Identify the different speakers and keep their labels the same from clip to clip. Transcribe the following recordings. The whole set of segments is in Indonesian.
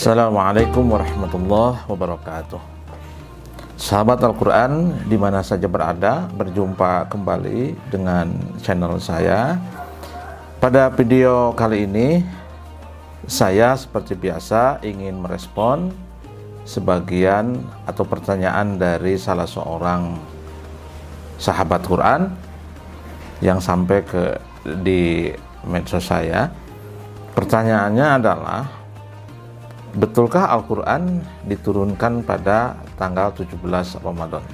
Speaker 1: Assalamualaikum warahmatullahi wabarakatuh. Sahabat Al-Quran di mana saja berada, berjumpa kembali dengan channel saya. Pada video kali ini, saya seperti biasa ingin merespon sebagian atau pertanyaan dari salah seorang sahabat Quran yang sampai di medsos saya. Pertanyaannya adalah, betulkah Al-Quran diturunkan pada tanggal 17 Ramadan?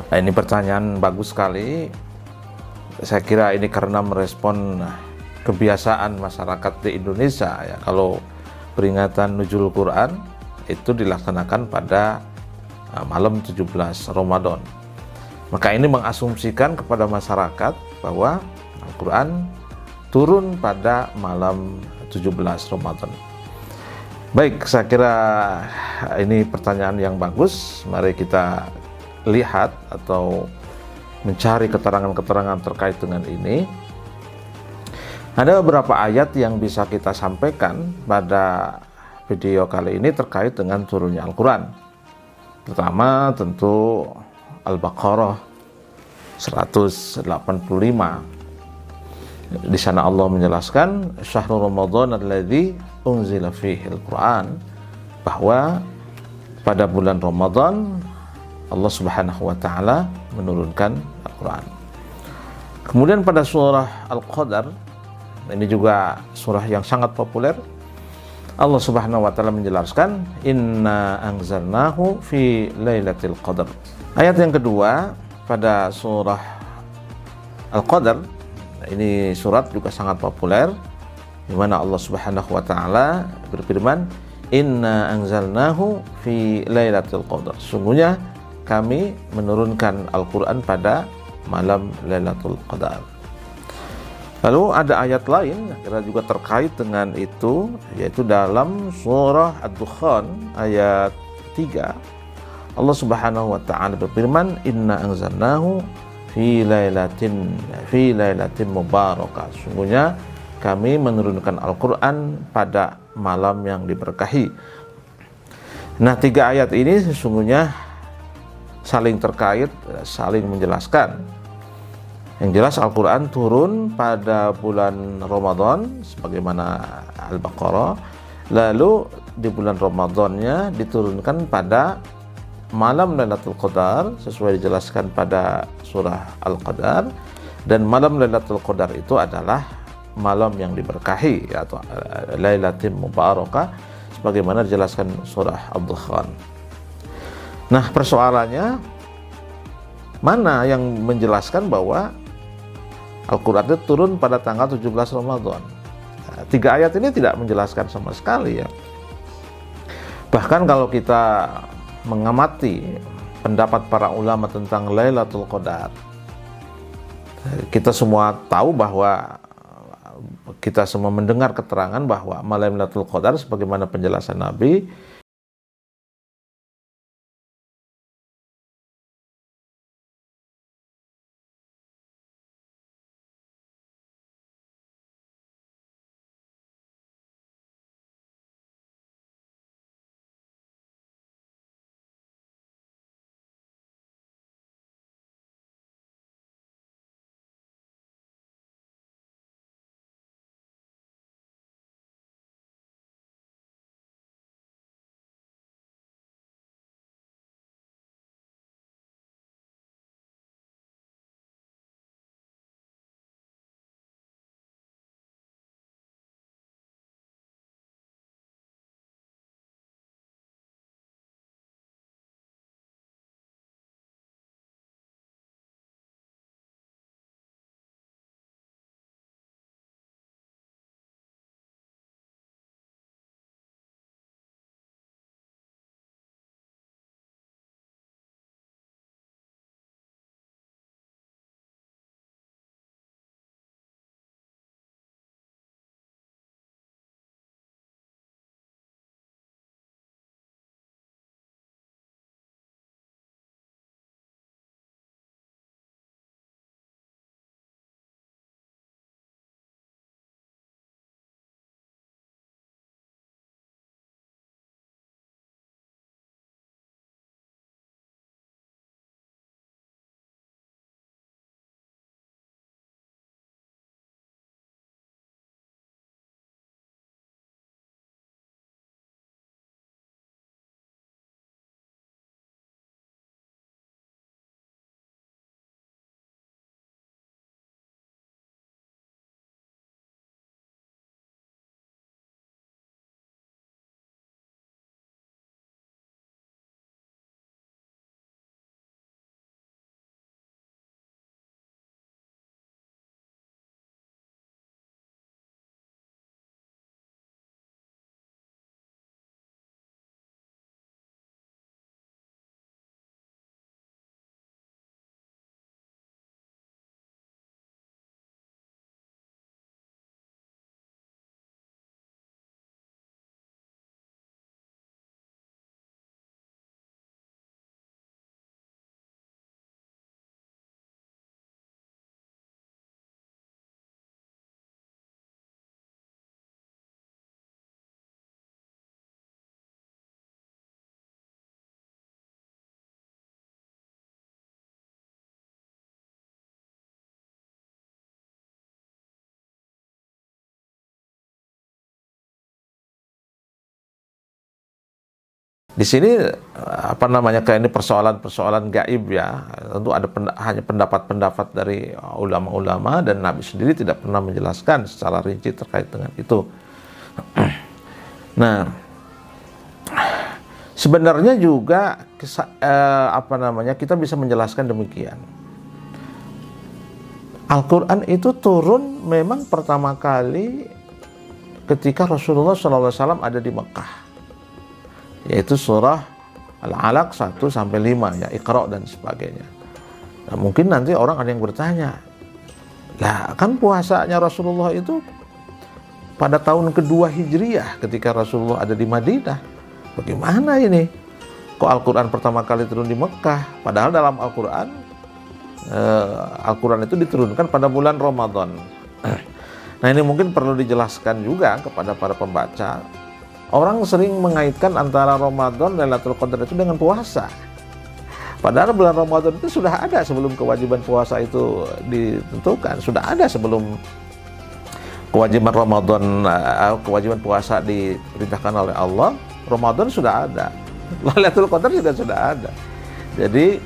Speaker 1: Nah, ini pertanyaan bagus sekali. Saya kira ini karena merespon kebiasaan masyarakat di Indonesia ya. Kalau peringatan Nuzul Quran itu dilaksanakan pada malam 17 Ramadan. Maka ini mengasumsikan kepada masyarakat bahwa Al-Quran turun pada malam 17 Ramadan. Baik, saya kira ini pertanyaan yang bagus. Mari kita lihat atau mencari keterangan-keterangan terkait dengan ini. Ada beberapa ayat yang bisa kita sampaikan pada video kali ini terkait dengan turunnya Al-Quran. Pertama tentu Al-Baqarah 185. Di sana Allah menjelaskan syahrul Ramadan alladzi unzila fihi al-Quran, bahwa pada bulan Ramadan Allah Subhanahu wa taala menurunkan Al-Quran. Kemudian pada surah Al-Qadar, ini juga surah yang sangat populer, Allah Subhanahu wa taala menjelaskan inna anzalnahu fi lailatul qadar. Ayat yang kedua pada surah Al-Qadar, ini surat juga sangat populer, di mana Allah Subhanahu wa taala berfirman, "Inna anzalnahu fi lailatul qadar." Sungguhnya kami menurunkan Al-Qur'an pada malam Lailatul Qadar. Lalu ada ayat lain kira juga terkait dengan itu, yaitu dalam surah Ad-Dukhan ayat 3. Allah Subhanahu wa taala berfirman, "Inna anzalnahu fi lailatin mubarakah." Sungguhnya kami menurunkan Al-Quran pada malam yang diberkahi. Nah, tiga ayat ini sesungguhnya saling terkait, saling menjelaskan. Yang jelas Al-Quran turun pada bulan Ramadan sebagaimana Al-Baqarah. Lalu di bulan Ramadannya diturunkan pada malam Lailatul Qadar sesuai dijelaskan pada surah Al-Qadar. Dan malam Lailatul Qadar itu adalah malam yang diberkahi atau Lailatin Mubarakah sebagaimana dijelaskan surah Ad-Dukhan. Nah, persoalannya mana yang menjelaskan bahwa Al-Quran itu turun pada tanggal 17 Ramadan? Nah, tiga ayat ini tidak menjelaskan sama sekali ya. Bahkan kalau kita mengamati pendapat para ulama tentang Lailatul Qadar, kita semua tahu bahwa kita semua mendengar keterangan bahwa malam Lailatul Qadar sebagaimana penjelasan Nabi Di sini apa namanya, kayak ini persoalan-persoalan gaib ya. Tentu ada hanya pendapat-pendapat dari ulama-ulama, dan Nabi sendiri tidak pernah menjelaskan secara rinci terkait dengan itu. Nah, sebenarnya juga apa namanya, kita bisa menjelaskan demikian. Al-Quran itu turun memang pertama kali ketika Rasulullah SAW ada di Mekah, yaitu surah Al-Alaq 1-5 ya, Iqra dan sebagainya. Nah, mungkin nanti orang ada yang bertanya, lah kan puasanya Rasulullah itu pada tahun kedua Hijriyah ketika Rasulullah ada di Madinah. Bagaimana ini? Kok Al-Quran pertama kali turun di Mekah? Padahal dalam Al-Quran Al-Quran itu diturunkan pada bulan Ramadan. Nah, ini mungkin perlu dijelaskan juga kepada para pembaca. Orang sering mengaitkan antara Ramadan dan Lailatul Qadar itu dengan puasa. Padahal bulan Ramadan itu sudah ada sebelum kewajiban puasa itu ditentukan. Sudah ada sebelum kewajiban Ramadan, kewajiban puasa diperintahkan oleh Allah. Ramadan sudah ada. Lailatul Qadar juga sudah ada. Jadi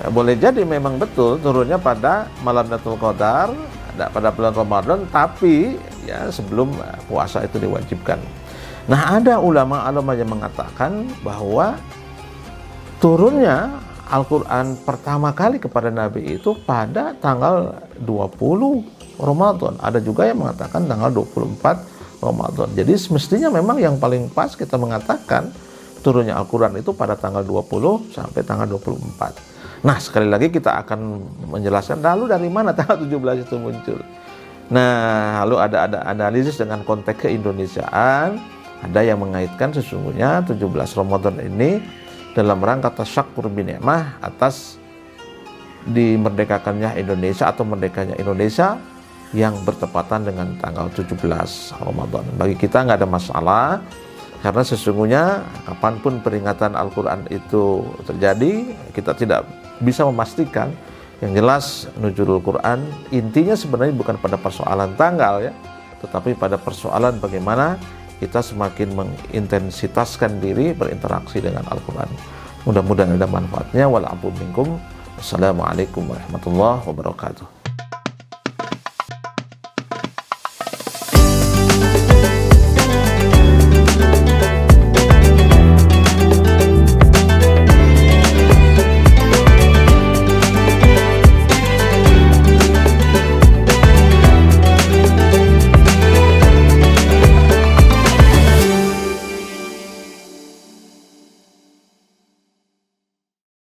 Speaker 1: boleh jadi memang betul turunnya pada malam Lailatul Qadar, pada bulan Ramadan, tapi ya sebelum puasa itu diwajibkan. Nah, ada ulama-ulama yang mengatakan bahwa turunnya Al-Quran pertama kali kepada Nabi itu pada tanggal 20 Ramadan. Ada juga yang mengatakan tanggal 24 Ramadan. Jadi semestinya memang yang paling pas kita mengatakan turunnya Al-Quran itu pada tanggal 20 sampai tanggal 24. Nah, sekali lagi kita akan menjelaskan lalu dari mana tanggal 17 itu muncul. Nah, lalu ada analisis dengan konteks keindonesiaan. Ada yang mengaitkan sesungguhnya 17 Ramadan ini dalam rangka tasyakur binikmah atas dimerdekakannya Indonesia atau merdekanya Indonesia yang bertepatan dengan tanggal 17 Ramadan. Bagi kita nggak ada masalah, karena sesungguhnya kapanpun peringatan Al-Quran itu terjadi, kita tidak bisa memastikan. Yang jelas nuzulul Quran intinya sebenarnya bukan pada persoalan tanggal ya, tetapi pada persoalan bagaimana kita semakin mengintensitaskan diri berinteraksi dengan Al-Quran. Mudah-mudahan ada manfaatnya. Wal afu minkum. Wassalamualaikum warahmatullahi wabarakatuh.